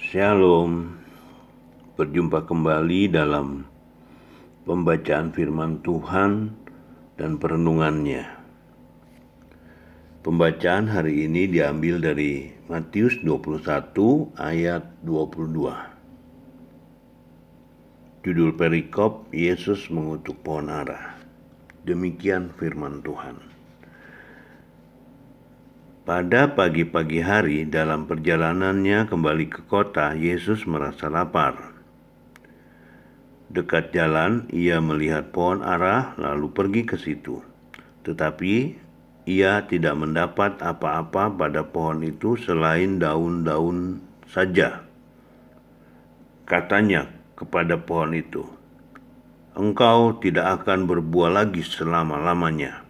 Shalom, berjumpa kembali dalam pembacaan firman Tuhan dan perenungannya. Pembacaan hari ini diambil dari Matius 21 ayat 22. Judul perikop, Yesus mengutuk pohon ara. Demikian firman Tuhan. Pada pagi-pagi hari dalam perjalanannya kembali ke kota, Yesus merasa lapar. Dekat jalan, ia melihat pohon ara lalu pergi ke situ. Tetapi ia tidak mendapat apa-apa pada pohon itu selain daun-daun saja. Katanya kepada pohon itu, "Engkau tidak akan berbuah lagi selama-lamanya."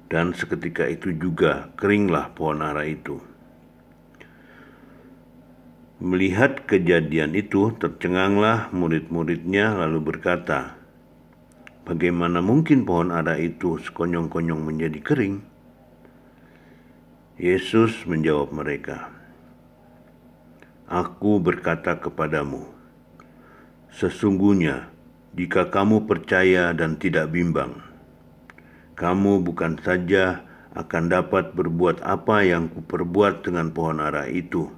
Dan seketika itu juga keringlah pohon ara itu. Melihat kejadian itu, tercenganglah murid-muridnya lalu berkata, "Bagaimana mungkin pohon ara itu sekonyong-konyong menjadi kering?" Yesus menjawab mereka, "Aku berkata kepadamu, sesungguhnya jika kamu percaya dan tidak bimbang, kamu bukan saja akan dapat berbuat apa yang kuperbuat dengan pohon ara itu,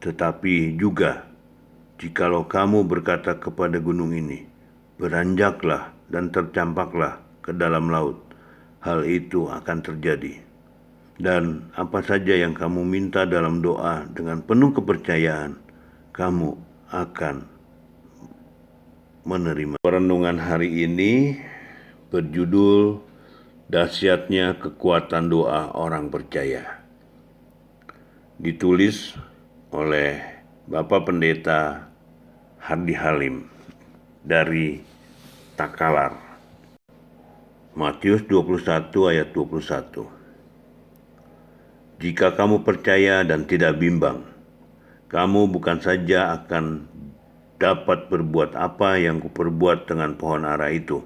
tetapi juga jikalau kamu berkata kepada gunung ini, beranjaklah dan tercampaklah ke dalam laut, hal itu akan terjadi. Dan apa saja yang kamu minta dalam doa dengan penuh kepercayaan, kamu akan menerima." Perenungan hari ini berjudul Dahsyatnya Kekuatan Doa Orang Percaya. Ditulis oleh Bapak Pendeta Hardi Halim dari Takalar. Matius 21 ayat 21. Jika kamu percaya dan tidak bimbang, kamu bukan saja akan dapat berbuat apa yang kuperbuat dengan pohon ara itu,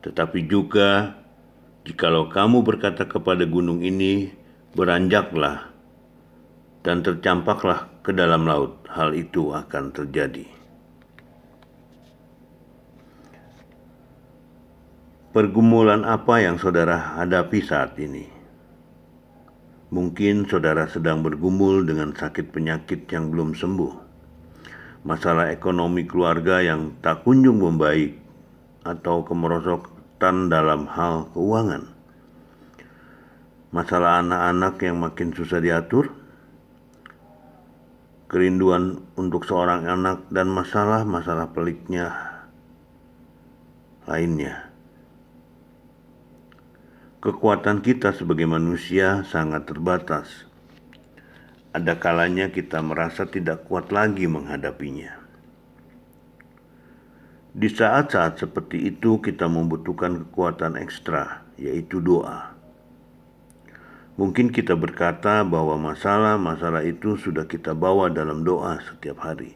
tetapi juga jikalau kamu berkata kepada gunung ini, beranjaklah dan tercampaklah ke dalam laut, hal itu akan terjadi. Pergumulan apa yang saudara hadapi saat ini? Mungkin saudara sedang bergumul dengan sakit penyakit yang belum sembuh, masalah ekonomi keluarga yang tak kunjung membaik, atau kemerosotan dalam hal keuangan, masalah anak-anak yang makin susah diatur, kerinduan untuk seorang anak, dan masalah-masalah peliknya lainnya. Kekuatan kita sebagai manusia sangat terbatas. Ada kalanya kita merasa tidak kuat lagi menghadapinya. Di saat-saat seperti itu kita membutuhkan kekuatan ekstra, yaitu doa. Mungkin kita berkata bahwa masalah-masalah itu sudah kita bawa dalam doa setiap hari.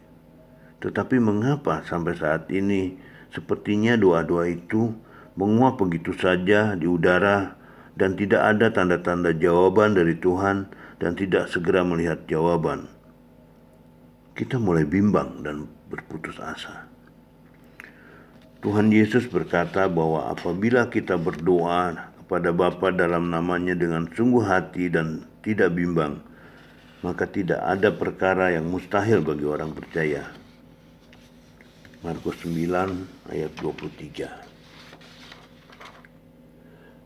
Tetapi mengapa sampai saat ini sepertinya doa-doa itu menguap begitu saja di udara dan tidak ada tanda-tanda jawaban dari Tuhan dan tidak segera melihat jawaban? Kita mulai bimbang dan berputus asa. Tuhan Yesus berkata bahwa apabila kita berdoa kepada Bapa dalam namanya dengan sungguh hati dan tidak bimbang, maka tidak ada perkara yang mustahil bagi orang percaya. Markus 9 ayat 23.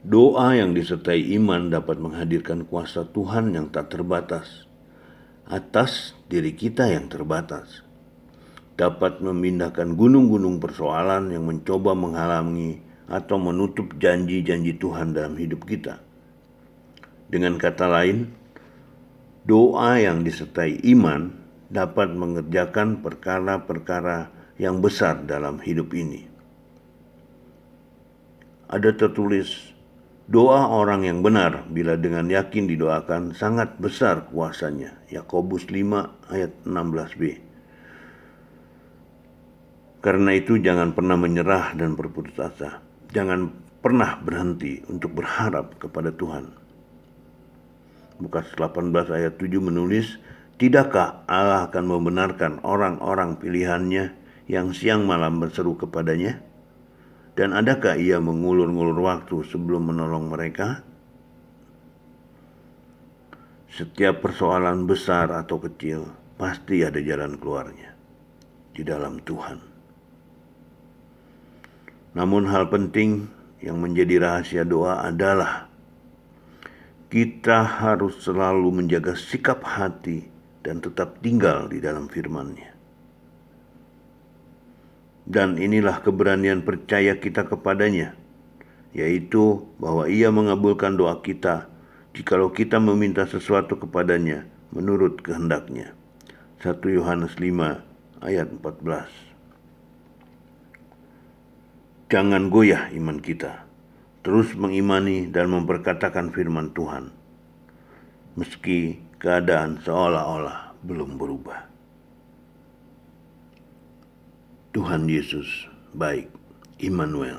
Doa yang disertai iman dapat menghadirkan kuasa Tuhan yang tak terbatas atas diri kita yang terbatas. Dapat memindahkan gunung-gunung persoalan yang mencoba menghalangi atau menutup janji-janji Tuhan dalam hidup kita. Dengan kata lain, doa yang disertai iman dapat mengerjakan perkara-perkara yang besar dalam hidup ini. Ada tertulis, doa orang yang benar bila dengan yakin didoakan sangat besar kuasanya. Yakobus 5 ayat 16b. Karena itu jangan pernah menyerah dan berputus asa. Jangan pernah berhenti untuk berharap kepada Tuhan. Lukas 18 ayat 7 menulis, Tidakkah Allah akan membenarkan orang-orang pilihannya yang siang malam berseru kepadanya? Dan adakah ia mengulur-ngulur waktu sebelum menolong mereka? Setiap persoalan besar atau kecil, pasti ada jalan keluarnya di dalam Tuhan. Namun hal penting yang menjadi rahasia doa adalah kita harus selalu menjaga sikap hati dan tetap tinggal di dalam firman-Nya. Dan inilah keberanian percaya kita kepadanya, yaitu bahwa Ia mengabulkan doa kita jikalau kita meminta sesuatu kepadanya menurut kehendak-Nya. 1 Yohanes 5 ayat 14. Jangan goyah iman kita. Terus mengimani dan memperkatakan firman Tuhan, meski keadaan seolah-olah belum berubah. Tuhan Yesus baik, Immanuel.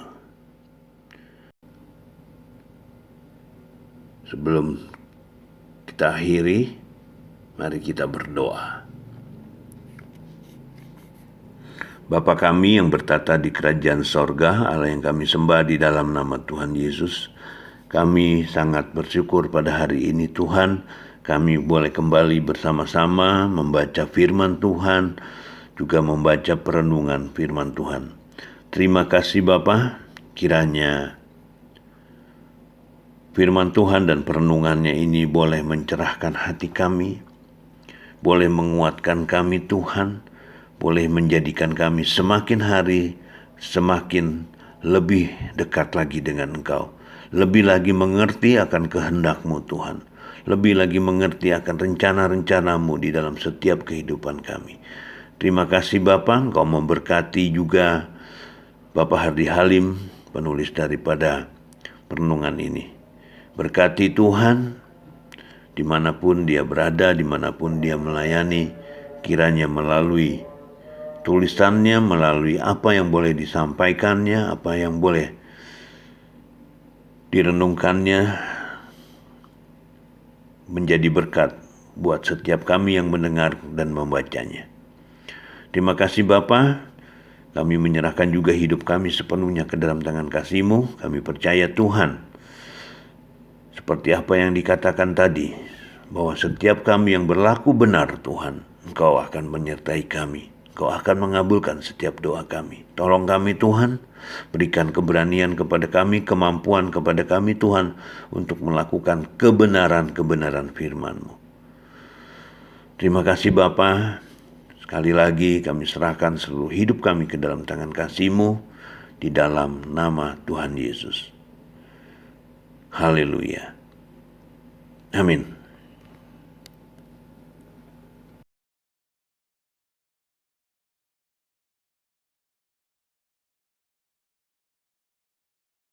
Sebelum kita akhiri, mari kita berdoa. Bapa kami yang bertata di kerajaan sorga, Allah yang kami sembah di dalam nama Tuhan Yesus, kami sangat bersyukur pada hari ini Tuhan, kami boleh kembali bersama-sama membaca firman Tuhan, juga membaca perenungan firman Tuhan. Terima kasih Bapa, kiranya firman Tuhan dan perenungannya ini boleh mencerahkan hati kami, boleh menguatkan kami Tuhan, boleh menjadikan kami semakin hari semakin lebih dekat lagi dengan Engkau. Lebih lagi mengerti akan kehendak-Mu Tuhan. Lebih lagi mengerti akan rencana-rencana-Mu di dalam setiap kehidupan kami. Terima kasih Bapa, Engkau memberkati juga Bapak Hardi Halim, penulis daripada perenungan ini. Berkati Tuhan, dimanapun dia berada, dimanapun dia melayani, kiranya melalui tulisannya, melalui apa yang boleh disampaikannya, apa yang boleh direnungkannya, menjadi berkat buat setiap kami yang mendengar dan membacanya. Terima kasih Bapa, kami menyerahkan juga hidup kami sepenuhnya ke dalam tangan kasih-Mu. Kami percaya Tuhan, seperti apa yang dikatakan tadi, bahwa setiap kami yang berlaku benar Tuhan, Engkau akan menyertai kami. Engkau akan mengabulkan setiap doa kami. Tolong kami Tuhan, berikan keberanian kepada kami, kemampuan kepada kami Tuhan, untuk melakukan kebenaran-kebenaran firman-Mu. Terima kasih Bapa. Sekali lagi kami serahkan seluruh hidup kami ke dalam tangan kasih-Mu, di dalam nama Tuhan Yesus. Haleluya. Amin.